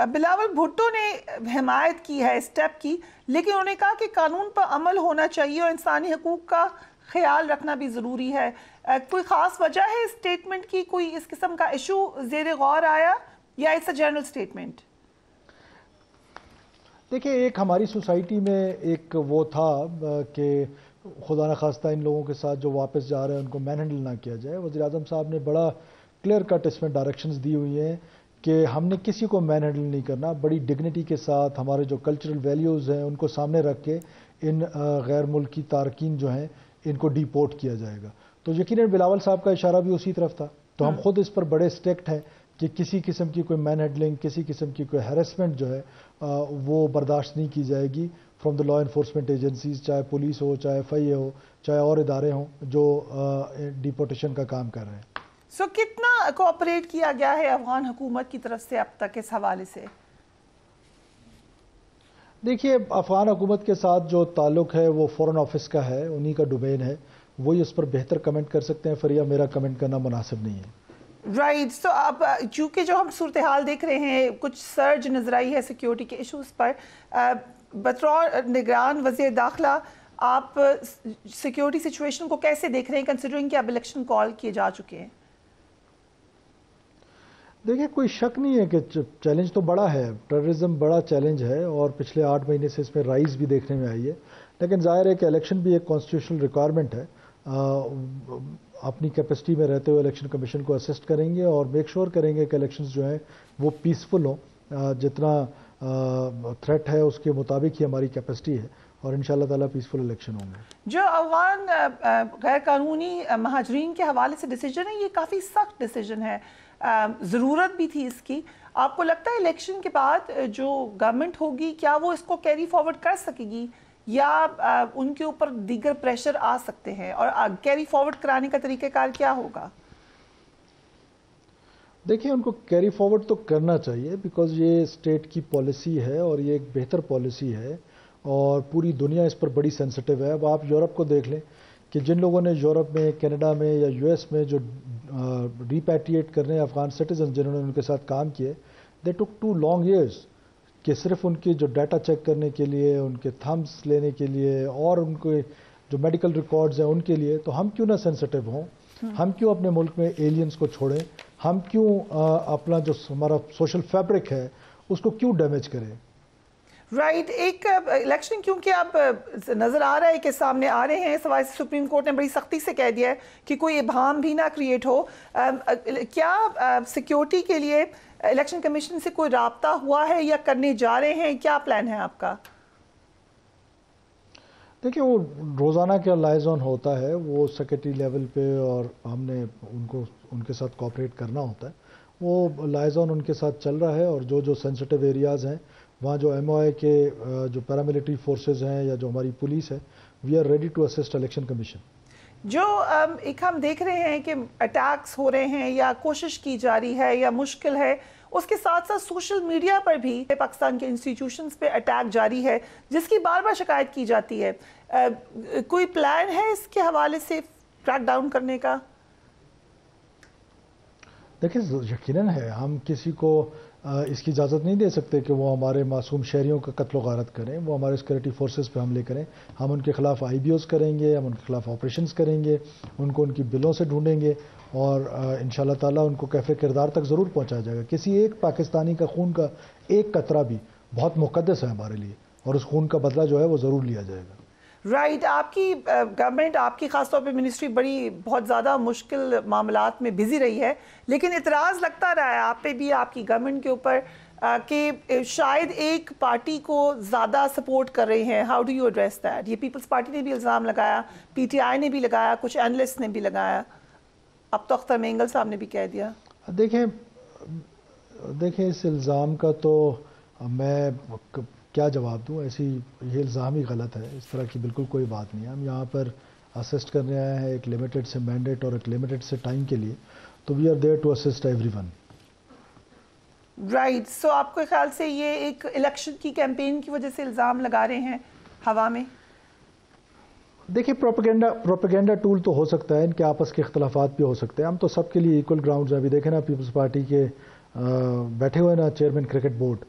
بلاول بھٹو نے حمایت کی ہے اسٹیپ کی، لیکن انہوں نے کہا کہ قانون پر عمل ہونا چاہیے اور انسانی حقوق کا خیال رکھنا بھی ضروری ہے۔ کوئی خاص وجہ ہے اس اسٹیٹمنٹ کی؟ کوئی اس قسم کا ایشو زیر غور آیا یا اٹس اے جنرل اسٹیٹمنٹ؟ دیکھیں، ایک ہماری سوسائٹی میں ایک وہ تھا کہ خدا نخواستہ ان لوگوں کے ساتھ جو واپس جا رہے ہیں ان کو مین ہینڈل نہ کیا جائے۔ وزیر اعظم صاحب نے بڑا کلیئر کٹ اس میں ڈائریکشنز دی ہوئی ہیں کہ ہم نے کسی کو مین ہینڈل نہیں کرنا، بڑی ڈگنیٹی کے ساتھ ہمارے جو کلچرل ویلیوز ہیں ان کو سامنے رکھ کے ان غیر ملکی تارکین جو ہیں ان کو ڈیپورٹ کیا جائے گا۔ تو یقیناً بلاول صاحب کا اشارہ بھی اسی طرف تھا، تو ہم خود اس پر بڑے اسٹیکٹ ہیں کہ کسی قسم کی کوئی مین ہینڈلنگ، کسی قسم کی کوئی ہیرسمنٹ جو ہے وہ برداشت نہیں کی جائے گی from the law enforcement agencies, چاہے پولیس ہو، چاہے ایف آئی اے ہو، چاہے اور ادارے ہوں جو ڈیپورٹیشن کا کام کر رہے ہیں۔ سو کتنا کوآپریٹ کیا گیا ہے افغان حکومت کی طرف سے اب تک اس حوالے سے؟ دیکھیے، افغان حکومت کے ساتھ جو تعلق ہے وہ فورن آفس کا ہے، انہی کا ڈومین ہے، وہی اس پر بہتر کمنٹ کر سکتے ہیں۔ فریہ، میرا کمنٹ کرنا مناسب نہیں ہے۔ رائٹ، سو اب چونکہ جو ہم صورتحال دیکھ رہے ہیں، کچھ سرج نظر آئی ہے سیکیورٹی کے ایشوز پر، بطور نگران وزیر داخلہ آپ سیکیورٹی سچویشن کو کیسے دیکھ رہے ہیں، کنسیڈرنگ کہ اب الیکشن کال کیے جا چکے ہیں؟ دیکھیں، کوئی شک نہیں ہے کہ چیلنج تو بڑا ہے، ٹیررزم بڑا چیلنج ہے اور پچھلے 8 مہینے سے اس میں رائز بھی دیکھنے میں آئی ہے، لیکن ظاہر ہے کہ الیکشن بھی ایک کانسٹیٹیوشنل ریکوائرمنٹ ہے۔ اپنی کیپیسٹی میں رہتے ہوئے الیکشن کمیشن کو اسسٹ کریں گے اور میک شور کریں گے کہ الیکشنز جو ہیں وہ پیسفل ہوں، جتنا تھریٹ ہے اس کے مطابق ہی ہماری کیپیسٹی ہے، اور انشاءاللہ تعالیٰ پیسفل الیکشن ہوں گے۔ جو افغان غیر قانونی مہاجرین کے حوالے سے ڈیسیجن ہے، یہ کافی سخت ڈیسیجن ہے، ضرورت بھی تھی اس کی۔ آپ کو لگتا ہے الیکشن کے بعد جو گورنمنٹ ہوگی کیا وہ اس کو کیری فارورڈ کر سکے گی، یا ان کے اوپر دیگر پریشر آ سکتے ہیں، اور کیری فارورڈ کرانے کا طریقہ کار کیا ہوگا؟ دیکھیں، ان کو کیری فارورڈ تو کرنا چاہیے، بیکاز یہ اسٹیٹ کی پالیسی ہے اور یہ ایک بہتر پالیسی ہے اور پوری دنیا اس پر بڑی سینسٹیو ہے۔ اب آپ یورپ کو دیکھ لیں کہ جن لوگوں نے یورپ میں، کینیڈا میں یا یو ایس میں جو ریپیٹریٹ کرنے افغان سٹیزن جنہوں نے ان کے ساتھ کام کیے، دے ٹک 2 لانگ ایئرس کہ صرف ان کی جو ڈیٹا چیک کرنے کے لیے، ان کے تھمس لینے کے لیے اور ان کے جو میڈیکل ریکارڈز ہیں ان کے لیے، تو ہم کیوں نہ سینسٹیو ہوں؟ ہم کیوں اپنے ملک میں ایلینز کو چھوڑیں؟ ہم کیوں اپنا جو ہمارا سوشل فیبرک ہے اس کو کیوں ڈیمیج کریں؟ رائٹ، ایک الیکشن کیونکہ اب نظر آ رہا ہے کہ سامنے آ رہے ہیں، اس حوالے سے سپریم کورٹ نے بڑی سختی سے کہہ دیا ہے کہ کوئی ابہام بھی نہ کریٹ ہو۔ کیا سیکیورٹی کے لیے الیکشن کمیشن سے کوئی رابطہ ہوا ہے یا کرنے جا رہے ہیں؟ کیا پلان ہے آپ کا؟ دیکھیں، وہ روزانہ کا لائزون ہوتا ہے، وہ سیکرٹری لیول پہ، اور ہم نے ان کے ساتھ کوآپریٹ کرنا ہوتا ہے۔ وہ لائزون ان کے ساتھ چل رہا ہے، اور جو سینسٹیو ایریاز ہیں وہاں جو ایم او آئی کے جو پیراملٹری فورسز ہیں یا جو ہماری پولیس ہے، we are ready to assist election commission. جو ایک ہم دیکھ رہے ہیں کہ اٹیکس ہو رہے ہیں یا کوشش کی جا رہی ہے یا مشکل ہے، اس کے ساتھ ساتھ سوشل میڈیا پر بھی پاکستان کے انسٹیٹیوشنز پہ اٹیک جاری ہے جس کی بار بار شکایت کی جاتی ہے۔ کوئی پلان ہے اس کے حوالے سے کریک ڈاؤن کرنے کا؟ دیکھیں، یقیناً ہے، ہم کسی کو اس کی اجازت نہیں دے سکتے کہ وہ ہمارے معصوم شہریوں کا قتل و غارت کریں، وہ ہمارے سیکورٹی فورسز پہ حملے کریں۔ ہم ان کے خلاف آئی بی اوز کریں گے، ہم ان کے خلاف آپریشنز کریں گے، ان کو ان کی بلوں سے ڈھونڈیں گے، اور انشاءاللہ تعالیٰ ان کو کیف کردار تک ضرور پہنچایا جائے گا۔ کسی ایک پاکستانی کا خون کا ایک قطرہ بھی بہت مقدس ہے ہمارے لیے، اور اس خون کا بدلہ جو ہے وہ ضرور لیا جائے گا۔ رائٹ، آپ کی گورنمنٹ، آپ کی خاص طور پہ منسٹری بہت زیادہ مشکل معاملات میں بزی رہی ہے، لیکن اعتراض لگتا رہا ہے آپ پہ بھی، آپ کی گورنمنٹ کے اوپر، کہ شاید ایک پارٹی کو زیادہ سپورٹ کر رہے ہیں۔ How do you address that? یہ پیپلز پارٹی نے بھی الزام لگایا، پی ٹی آئی نے بھی لگایا، کچھ اینالسٹ نے بھی لگایا، اب تو اختر مینگل صاحب نے بھی کہہ دیا۔ دیکھیں، اس الزام کا تو میں کیا جواب دوں؟ یہ الزام ہی غلط ہے، اس طرح کی بالکل کوئی بات نہیں ہے۔ ہم یہاں پر اسسٹ کرنے آئے ہیں ایک لمیٹڈ سے مینڈیٹ اور ایک لمیٹڈ سے ٹائم کے لیے، تو we are there to assist everyone. Right, so آپ کے خیال سے یہ ایک الیکشن کی کیمپین کی وجہ سے الزام لگا رہے ہیں ہوا میں؟ دیکھیں، پروپیگنڈا ٹول تو ہو سکتا ہے، ان کے آپس کے اختلافات بھی ہو سکتے ہیں، ہم تو سب کے لیے ایکول گراؤنڈز ہیں۔ ابھی دیکھیں نا، پیپلز پارٹی کے بیٹھے ہوئے نا چیئرمین کرکٹ بورڈ,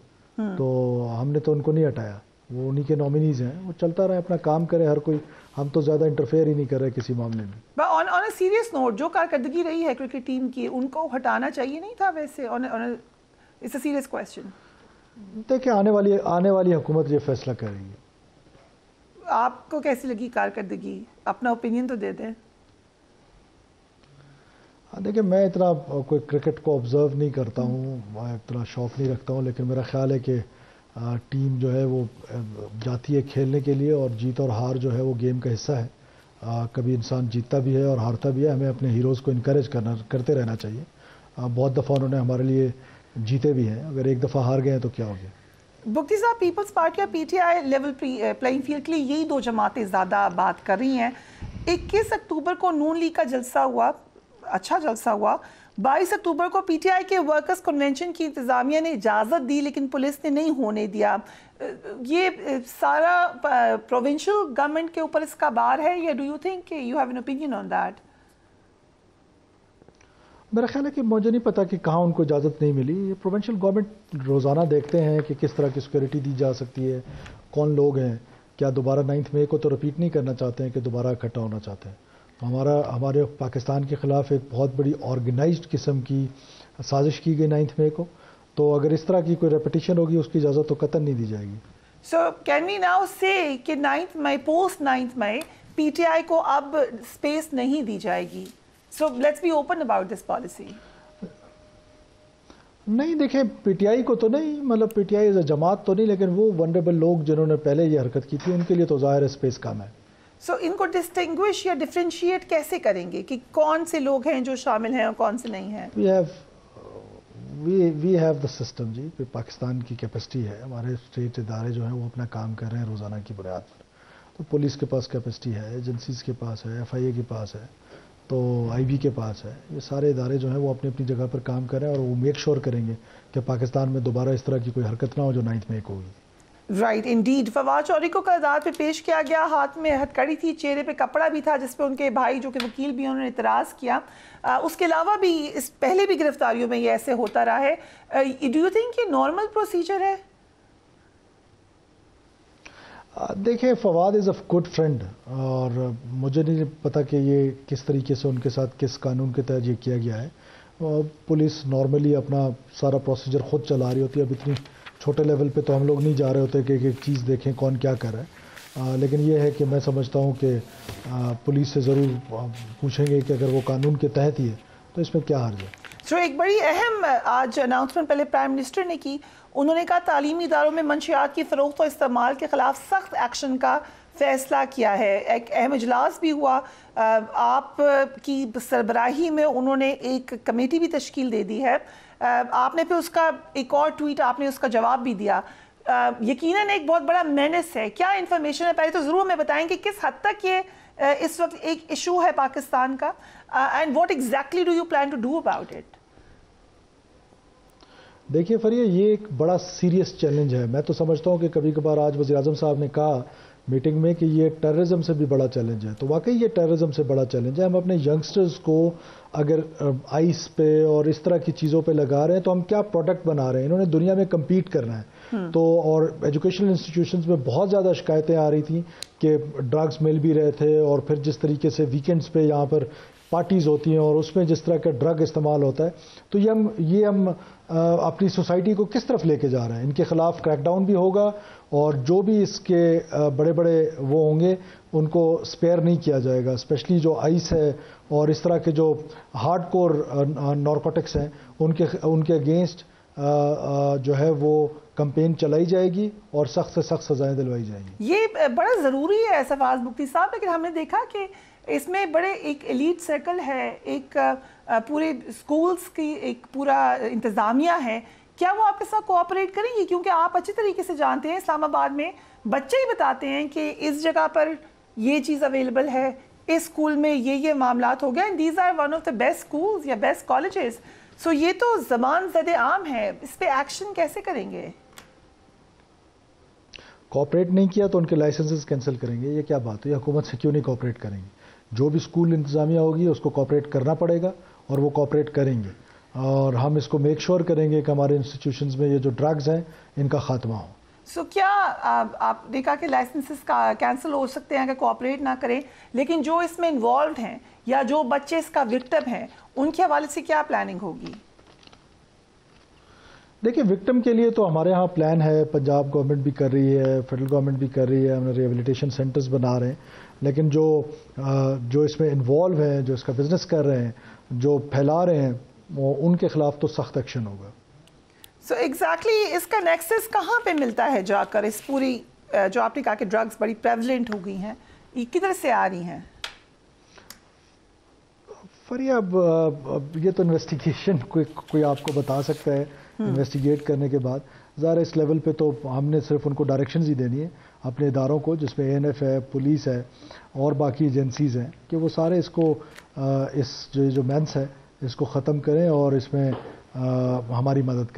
تو ہم نے تو ان کو نہیں ہٹایا, وہ انہی کے نامینیز ہیں, وہ چلتا رہے اپنا کام کرے ہر کوئی, ہم تو زیادہ انٹرفیئر ہی نہیں کر رہے کسی معاملے میں. آن اے سیریس نوٹ, جو کارکردگی رہی ہے کرکٹ ٹیم کی, ان کو ہٹانا چاہیے نہیں تھا ویسے؟ It's a serious question. دیکھیں آنے والی حکومت یہ فیصلہ کر رہی ہے. آپ کو کیسی لگی کارکردگی؟ اپنا اوپینین تو دے دیں. دیکھیں میں اتنا کوئی کرکٹ کو آبزرو نہیں کرتا ہوں, میں اتنا شوق نہیں رکھتا ہوں, لیکن میرا خیال ہے کہ ٹیم جو ہے وہ جاتی ہے کھیلنے کے لیے, اور جیت اور ہار جو ہے وہ گیم کا حصہ ہے. کبھی انسان جیتتا بھی ہے اور ہارتا بھی ہے, ہمیں اپنے ہیروز کو انکریج کرتے رہنا چاہیے. بہت دفعہ انہوں نے ہمارے لیے جیتے بھی ہیں, اگر ایک دفعہ ہار گئے ہیں تو کیا ہو گیا. بگٹی صاحب, پیپلز پارٹی اور P T I level playing field کے لیے یہی دو جماعتیں زیادہ بات کر رہی ہیں. 21 اکتوبر کو نون لیگ کا جلسہ ہوا, اچھا جلسہ ہوا. 22 اکتوبر کو پی ٹی آئی کے ورکرز کنونشن کی انتظامیہ نے اجازت دی لیکن پولیس نے نہیں ہونے دیا. یہ سارا پروونشل گورنمنٹ کے اوپر اس کا بار ہے, یا do you think you have an opinion on that? میرا خیال ہے کہ مجھے نہیں پتا کہ کہاں ان کو اجازت نہیں ملی. یہ پروونشل گورنمنٹ روزانہ دیکھتے ہیں کہ کس طرح کی سیکورٹی دی جا سکتی ہے, کون لوگ ہیں, کیا دوبارہ 9 مئی کو تو رپیٹ نہیں کرنا چاہتے ہیں کہ دوبارہ اکٹھا ہونا چاہتے ہیں. ہمارے پاکستان کے خلاف ایک بہت بڑی آرگنائزڈ قسم کی سازش کی گئی 9 مئی کو, تو اگر اس طرح کی کوئی ریپیٹیشن ہوگی اس کی اجازت تو قطعاً نہیں دی جائے گی. سو کین وی ناؤ سے کہ 9 مئی post 9 May P T I کو اب اسپیس نہیں دی جائے گی؟ So let's be open about this policy. نہیں دیکھیں, پی ٹی آئی کو تو نہیں, مطلب P T I as a جماعت تو نہیں, لیکن وہ ونڈریبل لوگ جنہوں نے پہلے یہ حرکت کی تھی ان کے لیے تو ظاہر اسپیس کم ہے. سو ان کو ڈسٹنگوش یا ڈفرینشیٹ کیسے کریں گے کہ کون سے لوگ ہیں جو شامل ہیں اور کون سے نہیں ہیں؟ وی ہیو دا سسٹم جی. پاکستان کی کیپیسٹی ہے, ہمارے اسٹیٹ ادارے جو ہیں وہ اپنا کام کر رہے ہیں روزانہ کی بنیاد پر. تو پولیس کے پاس کیپیسٹی ہے, ایجنسیز کے پاس ہے, ایف آئی اے کے پاس ہے, تو آئی بی کے پاس ہے. یہ سارے ادارے جو ہیں وہ اپنی اپنی جگہ پر کام کر رہے ہیں, اور وہ میک شور کریں گے کہ پاکستان میں دوبارہ اس طرح کی کوئی حرکت نہ ہو جو 9 مئی کو ہوگی. Right indeed. فواد چودھری کو کل عدالت پہ پیش کیا گیا, ہاتھ میں ہتھکڑی تھی, چہرے پہ کپڑا بھی تھا جس پہ ان کے بھائی جو کہ وکیل بھی انہوں نے اعتراض کیا. اس کے علاوہ بھی اس پہلے بھی گرفتاریوں میں یہ ایسے ہوتا رہا ہے. ڈو یو تھنک یہ نارمل پروسیجر ہے؟ دیکھیں, فواد از اے گڈ فرینڈ, اور مجھے نہیں پتا کہ یہ کس طریقے سے ان کے ساتھ کس قانون کے تحت یہ کیا گیا ہے. پولیس نارملی اپنا سارا پروسیجر خود چلا رہی ہوتی ہے. اب اتنی چھوٹے لیول پہ تو ہم لوگ نہیں جا رہے ہوتے کہ ایک چیز دیکھیں کون کیا کر رہا ہے. لیکن یہ ہے کہ میں سمجھتا ہوں کہ پولیس سے ضرور پوچھیں گے کہ اگر وہ قانون کے تحت ہی ہے تو اس میں کیا حرج ہے. سو ایک بڑی اہم آج اناؤنسمنٹ پہلے پرائم منسٹر نے کی. انہوں نے کہا تعلیمی اداروں میں منشیات کی فروخت و استعمال کے خلاف سخت ایکشن کا فیصلہ کیا ہے. ایک اہم اجلاس بھی ہوا, آپ کی سربراہی میں انہوں نے ایک کمیٹی بھی تشکیل دے دی ہے. آپ نے پھر اس کا ایک اور ٹویٹ آپ نے اس کا جواب بھی دیا. یقیناً ایک بہت بڑا مینس ہے. کیا انفارمیشن ہے؟ پہلے تو ضرور ہمیں بتائیں کہ کس حد تک یہ اس وقت ایک ایشو ہے پاکستان کا, and what exactly do you plan to do about it? دیکھیے فریہ, یہ ایک بڑا سیریس چیلنج ہے. میں تو سمجھتا ہوں کہ کبھی کبھار آج وزیر اعظم صاحب نے کہا میٹنگ میں کہ یہ ٹیررزم سے بھی بڑا چیلنج ہے, تو واقعی یہ ٹیررزم سے بڑا چیلنج ہے. ہم اپنے ینگسٹرز کو اگر آئس پہ اور اس طرح کی چیزوں پہ لگا رہے ہیں تو ہم کیا پروڈکٹ بنا رہے ہیں؟ انہوں نے دنیا میں کمپیٹ کرنا ہے. تو اور ایجوکیشنل انسٹیٹیوشنز میں بہت زیادہ شکایتیں آ رہی تھیں کہ ڈرگز مل بھی رہے تھے, اور پھر جس طریقے سے ویکینڈز پہ یہاں پر پارٹیز ہوتی ہیں اور اس میں جس طرح کا ڈرگ استعمال ہوتا ہے, تو یہ ہم اپنی سوسائٹی کو کس طرف لے کے جا رہے ہیں. ان کے خلاف کریک ڈاؤن بھی ہوگا, اور جو بھی اس کے بڑے بڑے وہ ہوں گے ان کو اسپیئر نہیں کیا جائے گا. اسپیشلی جو آئس ہے اور اس طرح کے جو ہارڈ کور نارکوٹکس ہیں ان کے اگینسٹ جو ہے وہ کمپین چلائی جائے گی اور سخت سے سخت سزائیں دلوائی جائیں گی. یہ بڑا ضروری ہے صفاز بگٹی صاحب, لیکن ہم نے دیکھا کہ اس میں بڑے ایک ایلیٹ سرکل ہے, ایک پورے اسکولز کی ایک پورا انتظامیہ ہے. کیا وہ آپ کے ساتھ کوآپریٹ کریں گی؟ کیونکہ آپ اچھی طریقے سے جانتے ہیں اسلام آباد میں بچے ہی بتاتے ہیں کہ اس جگہ پر یہ چیز اویلیبل ہے, اس اسکول میں یہ معاملات ہو گیا, and these are one of the best schools یا بیسٹ کالجز. سو یہ تو زبان زد عام ہے, اس پہ ایکشن کیسے کریں گے؟ کوآپریٹ نہیں کیا تو ان کے لائسنسز کینسل کریں گے. یہ کیا بات ہے؟ حکومت سے کیوں نہیں کوآپریٹ کریں گے؟ جو بھی اسکول انتظامیہ ہوگی اس کو کوآپریٹ کرنا پڑے گا اور وہ کوآپریٹ کریں گے. اور ہم اس کو میک شور کریں گے کہ ہمارے انسٹیٹیوشنز میں یہ جو ڈرگز ہیں ان کا خاتمہ ہو. سو کیا آپ نے کہا کہ لائسنسز کا کینسل ہو سکتے ہیں اگر کوآپریٹ نہ کریں، لیکن جو اس میں انوالوڈ ہیں یا جو بچے اس کا وکٹم ہیں ان کے حوالے سے کیا پلاننگ ہوگی؟ دیکھیے وکٹم کے لیے تو ہمارے ہاں پلان ہے، پنجاب گورنمنٹ بھی کر رہی ہے، فیڈرل گورنمنٹ بھی کر رہی ہے، ہم ریہیبلیٹیشن سینٹرز بنا رہے ہیں، لیکن جو اس میں انوالو ہیں، جو اس کا بزنس کر رہے ہیں، جو پھیلا رہے ہیں، ان کے خلاف تو سخت ایکشن ہوگا. سو ایگزیکٹلی اس کا نیکسس کہاں پہ ملتا ہے جا کر؟ اس پوری جو آپ نے کہا کہ ڈرگز بڑی پریولنٹ ہو گئی ہیں، یہ کدھر سے آ رہی ہیں؟ فریہ اب یہ تو انویسٹیگیشن کوئی آپ کو بتا سکتا ہے انویسٹیگیٹ کرنے کے بعد. ظاہر اس لیول پہ تو ہم نے صرف ان کو ڈائریکشنز ہی دینی ہے اپنے اداروں کو، جس میں ANF ہے، پولیس ہے اور باقی ایجنسیز ہیں، کہ وہ سارے اس کو اس جو مینس ہے اس کو ختم کریں اور اس میں ہماری مدد کریں.